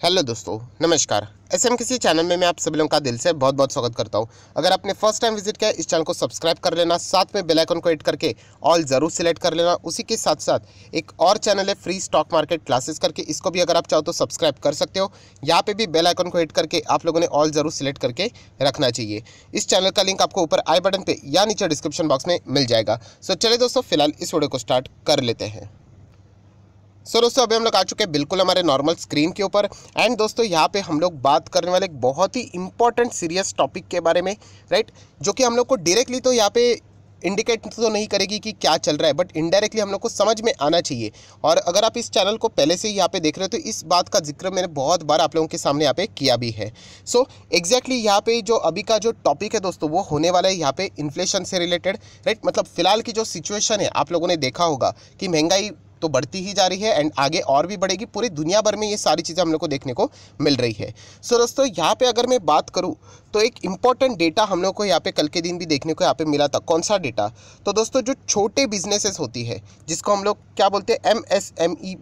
Hello दोस्तों, नमस्कार। SM किसी चैनल में मैं आप सभी लोगों का दिल से बहुत बहुत स्वागत करता हूं। अगर आपने फर्स्ट टाइम विजिट किया, इस चैनल को सब्सक्राइब कर लेना, साथ में बेल आइकन को हिट करके ऑल ज़रूर सिलेक्ट कर लेना। उसी के साथ साथ एक और चैनल है फ्री स्टॉक मार्केट क्लासेस करके, इसको भी अगर आप चाहो तो सब्सक्राइब कर सकते हो। यहाँ पे भी बेल आइकन को हिट करके आप लोगों ने ऑल ज़रूर सिलेक्ट करके रखना चाहिए। इस चैनल का लिंक आपको ऊपर आई बटन पर या नीचे डिस्क्रिप्शन बॉक्स में मिल जाएगा। सो चलिए दोस्तों, फिलहाल इस वीडियो को स्टार्ट कर लेते हैं। दोस्तों अभी हम लोग आ चुके हैं बिल्कुल हमारे नॉर्मल स्क्रीन के ऊपर। एंड दोस्तों यहाँ पे हम लोग बात करने वाले एक बहुत ही इंपॉर्टेंट सीरियस टॉपिक के बारे में, राइट, जो कि हम लोग को डायरेक्टली तो यहाँ पे इंडिकेट तो नहीं करेगी कि क्या चल रहा है, बट इनडायरेक्टली हम लोग को समझ में आना चाहिए। और अगर आप इस चैनल को पहले से ही यहाँ पे देख रहे हो तो इस बात का जिक्र मैंने बहुत बार आप लोगों के सामने यहाँ पे किया भी है। सो एग्जैक्टली यहाँ पे जो अभी का जो टॉपिक है दोस्तों, वो होने वाला है यहाँ पे इन्फ्लेशन से रिलेटेड, राइट। मतलब फिलहाल की जो सिचुएशन है, आप लोगों ने देखा होगा कि महंगाई तो बढ़ती ही जा रही है एंड आगे और भी बढ़ेगी। पूरी दुनिया भर में ये सारी चीज़ें हम लोग को देखने को मिल रही है। सो दोस्तों यहाँ पे अगर मैं बात करूँ तो एक इम्पॉर्टेंट डेटा हम लोग को यहाँ पे कल के दिन भी देखने को यहाँ पे मिला था। कौन सा डेटा? तो दोस्तों जो छोटे बिजनेसेस होती है, जिसको हम लोग क्या बोलते हैं, MSME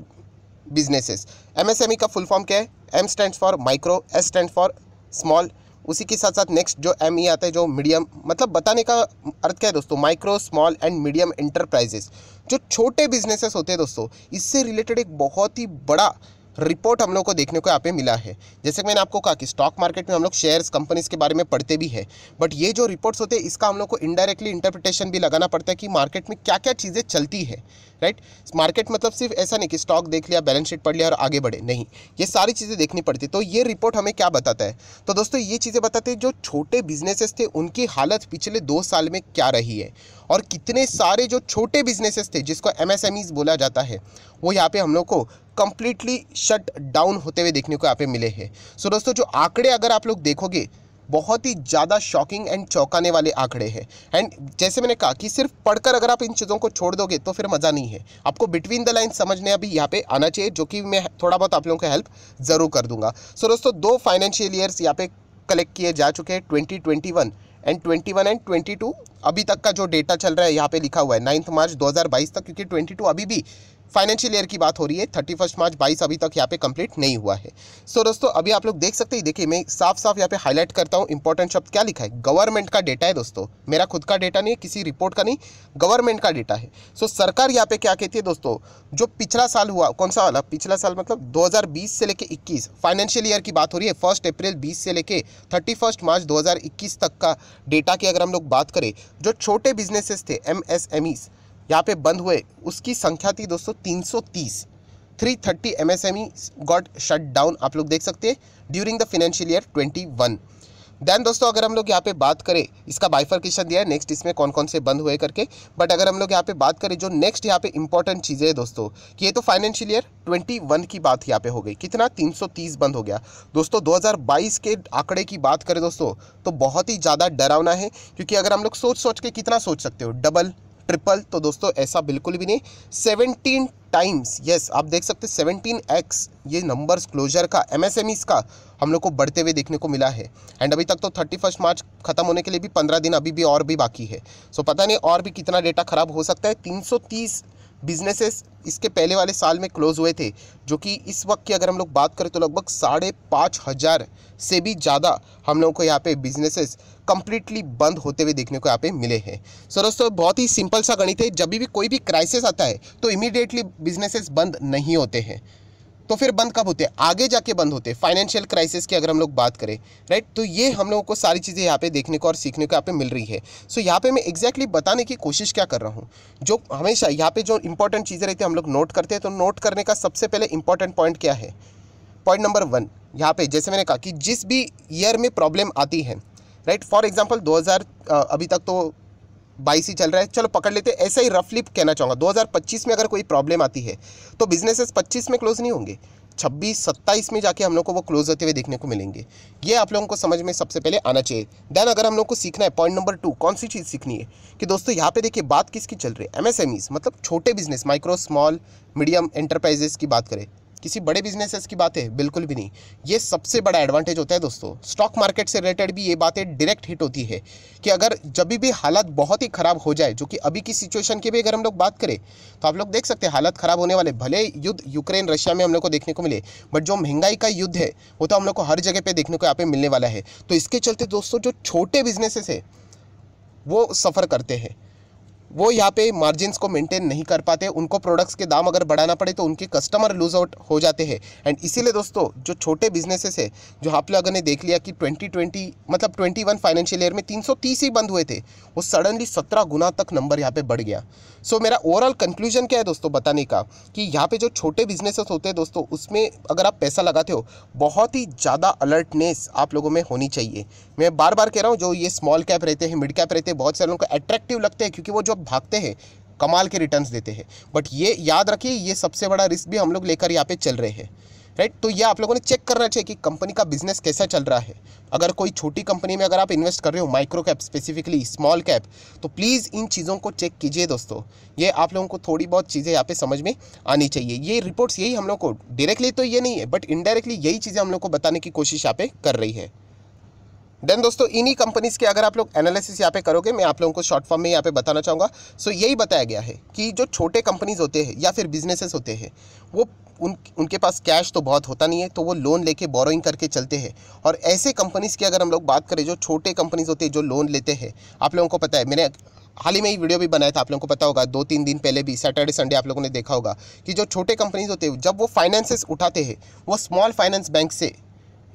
बिजनेसेस। MSME का फुल फॉर्म क्या है? M stands for micro, S stand for small, उसी के साथ साथ नेक्स्ट जो ME आता है जो मीडियम। मतलब बताने का अर्थ क्या है दोस्तों, micro, small and medium enterprises, जो छोटे बिजनेसेस होते हैं दोस्तों, इससे रिलेटेड एक बहुत ही बड़ा रिपोर्ट हम लोग को देखने को यहाँ पे मिला है। जैसे कि मैंने आपको कहा कि स्टॉक मार्केट में हम लोग शेयर्स कंपनीज के बारे में पढ़ते भी हैं, बट ये जो रिपोर्ट्स होते हैं इसका हम लोग को इनडायरेक्टली इंटरप्रिटेशन भी लगाना पड़ता है कि मार्केट में क्या क्या चीज़ें चलती है, राइट। मार्केट मतलब सिर्फ ऐसा नहीं कि स्टॉक देख लिया, बैलेंस शीट पढ़ लिया और आगे बढ़े, नहीं, ये सारी चीज़ें देखनी पड़ती। तो ये रिपोर्ट हमें क्या बताता है? तो दोस्तों ये चीज़ें बताते हैं जो छोटे बिजनेसेस थे उनकी हालत पिछले 2 साल में क्या रही है, और कितने सारे जो छोटे बिजनेसेस थे जिसको MSMEs बोला जाता है, वो यहाँ पे हम लोग को कंप्लीटली शट डाउन होते हुए देखने को यहाँ पे मिले हैं। सो दोस्तों जो आंकड़े अगर आप लोग देखोगे, बहुत ही ज़्यादा शॉकिंग एंड चौंकाने वाले आंकड़े हैं। एंड जैसे मैंने कहा कि सिर्फ पढ़कर अगर आप इन चीज़ों को छोड़ दोगे तो फिर मज़ा नहीं है। आपको बिटवीन द लाइन समझने अभी यहाँ पे आना चाहिए, जो कि मैं थोड़ा बहुत आप लोगों को हेल्प ज़रूर कर दूंगा। सो दोस्तों 2 फाइनेंशियल ईयर्स यहाँ पे कलेक्ट किए जा चुके हैं, 2021 एंड 22 अभी तक का जो डेटा चल रहा है यहाँ पे लिखा हुआ है 9 मार्च 2022 तक, क्योंकि 22 अभी भी फाइनेंशियल ईयर की बात हो रही है। 31 मार्च 22 अभी तक यहाँ पे कंप्लीट नहीं हुआ है। सो दोस्तों अभी आप लोग देख सकते हैं, देखिए मैं साफ साफ यहाँ पे हाईलाइट करता हूँ, इंपॉर्टेंट शब्द क्या लिखा है, गवर्नमेंट का डेटा है दोस्तों, मेरा खुद का डेटा नहीं है, किसी रिपोर्ट का नहीं, गवर्नमेंट का डेटा है। सो सरकार यहाँ पे क्या कहती है दोस्तों, जो पिछला साल हुआ, कौन सा वाला पिछला साल, मतलब 2020 से लेके 21 फाइनेंशियल ईयर की बात हो रही है, 1 अप्रैल 20 से लेके 31 मार्च 2021 तक का डेटा की अगर हम लोग बात करें, जो छोटे बिजनेसेस थे MSMEs यहाँ पे बंद हुए, उसकी संख्या थी दोस्तों 330 MSME गॉट शट डाउन, आप लोग देख सकते हैं during the financial year 21। Then दोस्तों अगर हम लोग यहाँ पे बात करें, इसका बाइफर्केशन दिया है नेक्स्ट, इसमें कौन कौन से बंद हुए करके। बट अगर हम लोग यहाँ पे बात करें, जो नेक्स्ट यहाँ पे इंपॉर्टेंट चीज़ें है दोस्तों, कि ये तो फाइनेंशियल ईयर 21 की बात यहाँ पे हो गई, कितना 330 बंद हो गया दोस्तों। 2022 के आंकड़े की बात करें दोस्तों तो बहुत ही ज़्यादा डरावना है, क्योंकि अगर हम लोग सोच के कितना सोच सकते हो, डबल ट्रिपल, तो दोस्तों ऐसा बिल्कुल भी नहीं, 17 टाइम्स, यस आप देख सकते हैं 17x ये नंबर्स क्लोजर का MSMEs का हम लोग को बढ़ते हुए देखने को मिला है। एंड अभी तक तो 31 मार्च खत्म होने के लिए भी 15 दिन अभी भी और भी बाकी है। सो पता नहीं और भी कितना डेटा खराब हो सकता है। 330 बिजनेसेस इसके पहले वाले साल में क्लोज हुए थे, जो कि इस वक्त की अगर हम लोग बात करें तो लगभग 5,500 से भी ज़्यादा हम लोगों को यहाँ पे बिजनेसेस कंप्लीटली बंद होते हुए देखने को यहाँ पे मिले हैं। सो दोस्तों बहुत ही सिंपल सा गणित है, जब भी कोई भी क्राइसिस आता है तो इमीडिएटली बिजनेसेस बंद नहीं होते हैं। तो फिर बंद कब होते हैं? आगे जाके बंद होते हैं, फाइनेंशियल क्राइसिस की अगर हम लोग बात करें, राइट। तो ये हम लोगों को सारी चीज़ें यहाँ पे देखने को और सीखने को यहाँ पे मिल रही है। सो यहाँ पे मैं एग्जैक्टली बताने की कोशिश क्या कर रहा हूँ, जो हमेशा यहाँ पे जो इंपॉर्टेंट चीज़ें रहती है हम लोग नोट करते हैं, तो नोट करने का सबसे पहले इंपॉर्टेंट पॉइंट क्या है? पॉइंट नंबर 1 यहाँ पे जैसे मैंने कहा कि जिस भी ईयर में प्रॉब्लम आती है, राइट, फॉर एग्जाम्पल 2000 अभी तक तो 22 ही चल रहा है, चलो पकड़ लेते हैं, ऐसा ही रफली कहना चाहूँगा 2025 में अगर कोई प्रॉब्लम आती है तो बिजनेसेस 25 में क्लोज नहीं होंगे, 26-27 में जाके हम लोग को वो क्लोज होते हुए देखने को मिलेंगे। ये आप लोगों को समझ में सबसे पहले आना चाहिए। देन अगर हम लोग को सीखना है, पॉइंट नंबर 2 कौन सी चीज़ सीखनी है, कि दोस्तों यहाँ पे देखिए बात किसकी चल रही है, MSMEs मतलब छोटे business, micro, small, medium enterprises की बात करें, किसी बड़े बिजनेसेस की बात है? बिल्कुल भी नहीं। ये सबसे बड़ा एडवांटेज होता है दोस्तों। स्टॉक मार्केट से रिलेटेड भी ये बातें डायरेक्ट हिट होती है कि अगर जब भी हालत बहुत ही ख़राब हो जाए, जो कि अभी की सिचुएशन की भी अगर हम लोग बात करें तो आप लोग देख सकते हैं हालत ख़राब होने वाले। भले युद्ध यूक्रेन रशिया में हम लोग को देखने को मिले, बट जो महंगाई का युद्ध है वो तो हम लोग को हर जगह पे देखने को यहाँ पे मिलने वाला है। तो इसके चलते दोस्तों जो छोटे बिजनेसेस है वो सफ़र करते हैं, वो यहाँ पे मार्जिन्स को मेंटेन नहीं कर पाते। उनको प्रोडक्ट्स के दाम अगर बढ़ाना पड़े तो उनके कस्टमर लूज आउट हो जाते हैं। एंड इसीलिए दोस्तों जो छोटे बिजनेसेस है, जो आप लोगों ने देख लिया कि 2020 मतलब 21 फाइनेंशियल ईयर में 330 ही बंद हुए थे, वो सडनली 17 गुना तक नंबर यहाँ पे बढ़ गया। सो मेरा ओवरऑल कंक्लूजन क्या है दोस्तों बताने का, कि यहाँ पे जो छोटे बिजनेसेस होते हैं दोस्तों, उसमें अगर आप पैसा लगाते हो, बहुत ही ज़्यादा अलर्टनेस आप लोगों में होनी चाहिए। मैं बार बार कह रहा हूँ, जो ये स्मॉल कैप रहते हैं, मिड कैप रहते हैं, बहुत सारे लोगों को अट्रैक्टिव लगते हैं क्योंकि वो जो भागते हैं कमाल के रिटर्न्स देते हैं। बट ये याद रखिए, ये सबसे बड़ा रिस्क भी हम लोग लेकर यहाँ पे चल रहे हैं, राइट। तो ये आप लोगों ने चेक करना चाहिए कि कंपनी का बिजनेस कैसा चल रहा है। अगर कोई छोटी कंपनी में अगर आप इन्वेस्ट कर रहे हो, micro cap specifically, small cap, तो प्लीज़ इन चीज़ों को चेक कीजिए दोस्तों। ये आप लोगों को थोड़ी बहुत चीज़ें यहाँ पे समझ में आनी चाहिए। ये रिपोर्ट्स यही हम लोग को डायरेक्टली तो ये नहीं है, बट इनडायरेक्टली यही चीज़ें हम लोग को बताने की कोशिश यहाँ पे कर रही है। देन दोस्तों इन्हीं कंपनीज़ के अगर आप लोग एनालिसिस यहाँ पे करोगे, मैं आप लोगों को शॉर्ट फॉर्म में यहाँ पे बताना चाहूँगा। सो यही बताया गया है कि जो छोटे कंपनीज़ होते हैं या फिर बिजनेसेस होते हैं, वो उनके पास कैश तो बहुत होता नहीं है, तो वो लोन लेके बोरोइंग करके चलते हैं। और ऐसे कंपनीज़ की अगर हम लोग बात करें, जो छोटे कंपनीज़ होते हैं जो लोन लेते हैं, आप लोगों को पता है, मैंने हाल ही में ही वीडियो भी बनाया था, आप लोगों को पता होगा, 2-3 दिन पहले भी, सैटरडे संडे आप लोगों ने देखा होगा कि जो छोटे कंपनीज़ होते हैं जब वो फाइनेंसेस उठाते हैं, वो स्मॉल फाइनेंस बैंक से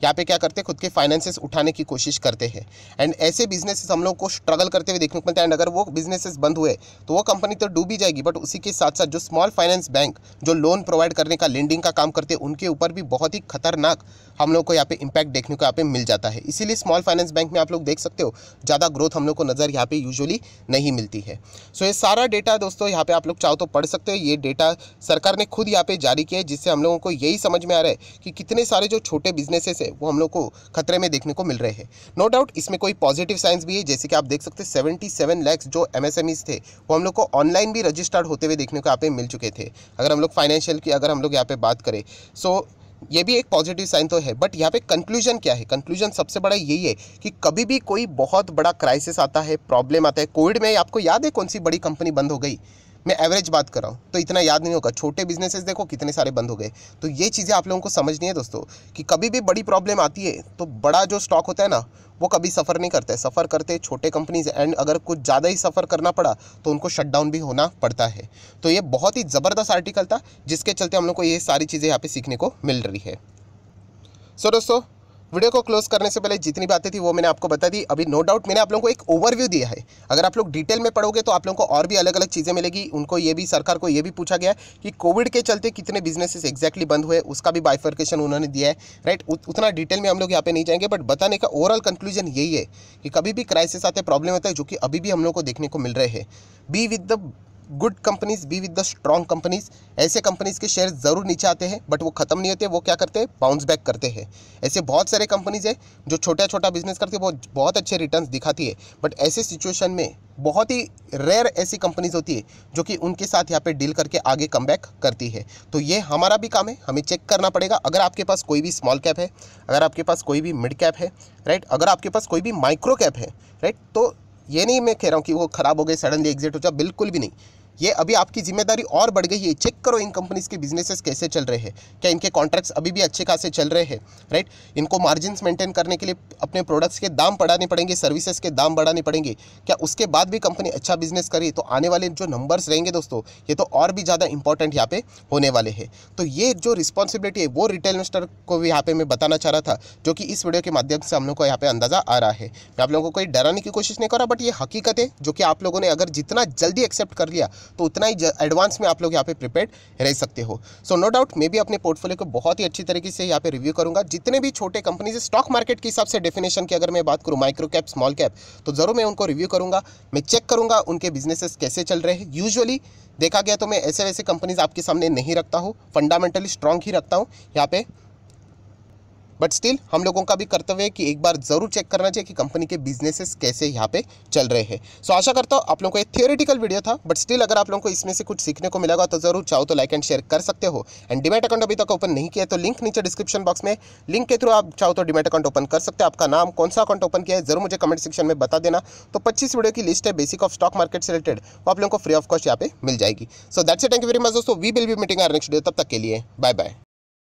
यहाँ पे क्या करते हैं, खुद के फाइनेंसेस उठाने की कोशिश करते हैं। एंड ऐसे बिजनेसेस हम लोग को स्ट्रगल करते हुए देखने को मिलता है। एंड अगर वो बिजनेसेस बंद हुए तो वो कंपनी तो डूब ही जाएगी, बट उसी के साथ साथ जो स्मॉल फाइनेंस बैंक जो लोन प्रोवाइड करने का, लेंडिंग का काम करते हैं, उनके ऊपर भी बहुत ही खतरनाक हम लोग को यहाँ पे इम्पैक्ट देखने को यहाँ पे मिल जाता है। इसीलिए स्मॉल फाइनेंस बैंक में आप लोग देख सकते हो ज़्यादा ग्रोथ हम लोग को नज़र यहाँ पे यूजुअली नहीं मिलती है। सो ये सारा डेटा दोस्तों यहाँ पे आप लोग चाहो तो पढ़ सकते हो। ये डेटा सरकार ने खुद यहाँ पे जारी किया है, जिससे हम लोगों को यही समझ में आ रहा है कि कितने सारे जो छोटे बिजनेसेस है वो हम लोग को खतरे में देखने को मिल रहे हैं। नो डाउट इसमें कोई पॉजिटिव साइंस भी है, जैसे कि आप देख सकते हैं 77 लाख जो MSMEs थे वो हम लोग को ऑनलाइन भी रजिस्टर्ड होते हुए देखने को यहाँ पे मिल चुके थे। अगर हम लोग फाइनेंशियल की अगर हम लोग यहाँ पे बात करें, सो ये भी एक पॉजिटिव साइन तो है। बट यहाँ पे कंक्लूजन क्या है? कंक्लूजन सबसे बड़ा यही है कि कभी भी कोई बहुत बड़ा क्राइसिस आता है, प्रॉब्लम आता है। कोविड में आपको याद है कौन सी बड़ी कंपनी बंद हो गई? मैं एवरेज बात कर रहा हूँ तो इतना याद नहीं होगा। छोटे बिजनेसेस देखो कितने सारे बंद हो गए। तो ये चीज़ें आप लोगों को समझनी है दोस्तों, कि कभी भी बड़ी प्रॉब्लम आती है तो बड़ा जो स्टॉक होता है ना, वो कभी सफ़र नहीं करता है, सफ़र करते छोटे कंपनीज। एंड अगर कुछ ज़्यादा ही सफ़र करना पड़ा तो उनको शट डाउन भी होना पड़ता है। तो ये बहुत ही ज़बरदस्त आर्टिकल था, जिसके चलते हम लोग को ये सारी चीज़ें यहाँ पे सीखने को मिल रही है। सो दोस्तों वीडियो को क्लोज करने से पहले जितनी बातें थी वो मैंने आपको बता दी। अभी नो डाउट मैंने आप लोगों को एक ओवरव्यू दिया है। अगर आप लोग डिटेल में पढ़ोगे तो आप लोगों को और भी अलग अलग चीज़ें मिलेगी। उनको ये भी, सरकार को ये भी पूछा गया कि कोविड के चलते कितने बिजनेसेस एग्जैक्टली बंद हुए, उसका भी बाइफर्केशन उन्होंने दिया है, राइट। उतना डिटेल में हम लोग यहाँ पे नहीं जाएंगे, बट बताने का ओवरऑल कंक्लूजन यही है कि कभी भी क्राइसिस आते, प्रॉब्लम होता है, जो कि अभी भी हम लोग को देखने को मिल रहे हैं। Be with the good companies, be with the strong companies. ऐसे कंपनीज के शेयर ज़रूर नीचे आते हैं, बट वो ख़त्म नहीं होते। वो क्या करते हैं? बाउंस बैक करते हैं। ऐसे बहुत सारे कंपनीज है जो छोटा छोटा बिजनेस करती है, वो बहुत अच्छे रिटर्न्स दिखाती है, बट ऐसे सिचुएशन में बहुत ही रेयर ऐसी कंपनीज होती है जो कि उनके साथ यहाँ पे डील करके आगे कम बैक करती है। तो ये हमारा भी काम है, हमें चेक करना पड़ेगा। अगर आपके पास कोई भी स्मॉल कैप है, अगर आपके पास कोई भी मिड कैप है, राइट, अगर आपके पास कोई भी माइक्रो कैप है, राइट, तो ये नहीं मैं कह रहा हूँ कि वो ख़राब हो गए, सडनली एग्जिट हो जाए, बिल्कुल भी नहीं। ये अभी आपकी जिम्मेदारी और बढ़ गई है। चेक करो इन कंपनीज के बिजनेसेस कैसे चल रहे हैं, क्या इनके कॉन्ट्रैक्ट्स अभी भी अच्छे खासे चल रहे हैं, राइट। इनको मार्जिन्स मेंटेन करने के लिए अपने प्रोडक्ट्स के दाम बढ़ाने पड़ेंगे, सर्विसेज के दाम बढ़ाने पड़ेंगे। क्या उसके बाद भी कंपनी अच्छा बिजनेस करे तो आने वाले जो नंबर्स रहेंगे दोस्तों, ये तो और भी ज़्यादा इंपॉर्टेंट यहाँ पे होने वाले हैं। तो ये जो रिस्पॉन्सिबिलिटी है वो रिटेल इन्वेस्टर को भी यहाँ पे मैं बताना चाह रहा था, जो कि इस वीडियो के माध्यम से हम लोग को यहाँ पे अंदाज़ा आ रहा है। मैं आप लोगों को कोई डराने की कोशिश नहीं कर रहा, बट ये हकीकत है जो कि आप लोगों ने अगर जितना जल्दी एक्सेप्ट कर लिया तो उतना ही एडवांस में आप लोग यहाँ पे प्रिपेयर्ड रह सकते हो। सो नो डाउट मैं भी अपने पोर्टफोलियो को बहुत ही अच्छी तरीके से यहाँ पे रिव्यू करूंगा। जितने भी छोटे कंपनीज स्टॉक मार्केट के हिसाब से डेफिनेशन की अगर मैं बात करूँ, माइक्रो कैप, स्मॉल कैप, तो ज़रूर मैं उनको रिव्यू करूंगा। मैं चेक करूंगा उनके बिजनेसेस कैसे चल रहे हैं। यूजुअली देखा गया तो मैं ऐसे वैसे कंपनीज आपके सामने नहीं रखता हूँ, फंडामेंटली स्ट्रॉन्ग ही रखता हूँ यहाँ पे। बट स्टिल हम लोगों का भी कर्तव्य है कि एक बार ज़रूर चेक करना चाहिए कि कंपनी के बिजनेसेस कैसे यहाँ पे चल रहे हैं। सो आशा करता हूँ आप लोगों को एक थियोरेटिकल वीडियो था, बट स्टिल अगर आप लोगों को इसमें से कुछ सीखने को मिलेगा तो ज़रूर चाहो तो लाइक एंड शेयर कर सकते हो। एंड डीमैट अकाउंट अभी तक ओपन नहीं किया तो लिंक नीचे डिस्क्रिप्शन बॉक्स में, लिंक के थ्रू आप चाहो तो डीमैट अकाउंट ओपन कर सकते हो। आपका नाम, कौन सा अकाउंट ओपन किया है, जरूर मुझे कमेंट सेक्शन में बता देना। तो 25 वीडियो की लिस्ट है बेसिक ऑफ स्टॉक मार्केट से रिलेटेड, वो आप लोगों को फ्री ऑफ कॉस्ट यहाँ पे मिल जाएगी। So that's it, thank you very much दोस्तों, we will be meeting our next video. तब तक के लिए बाय बाय।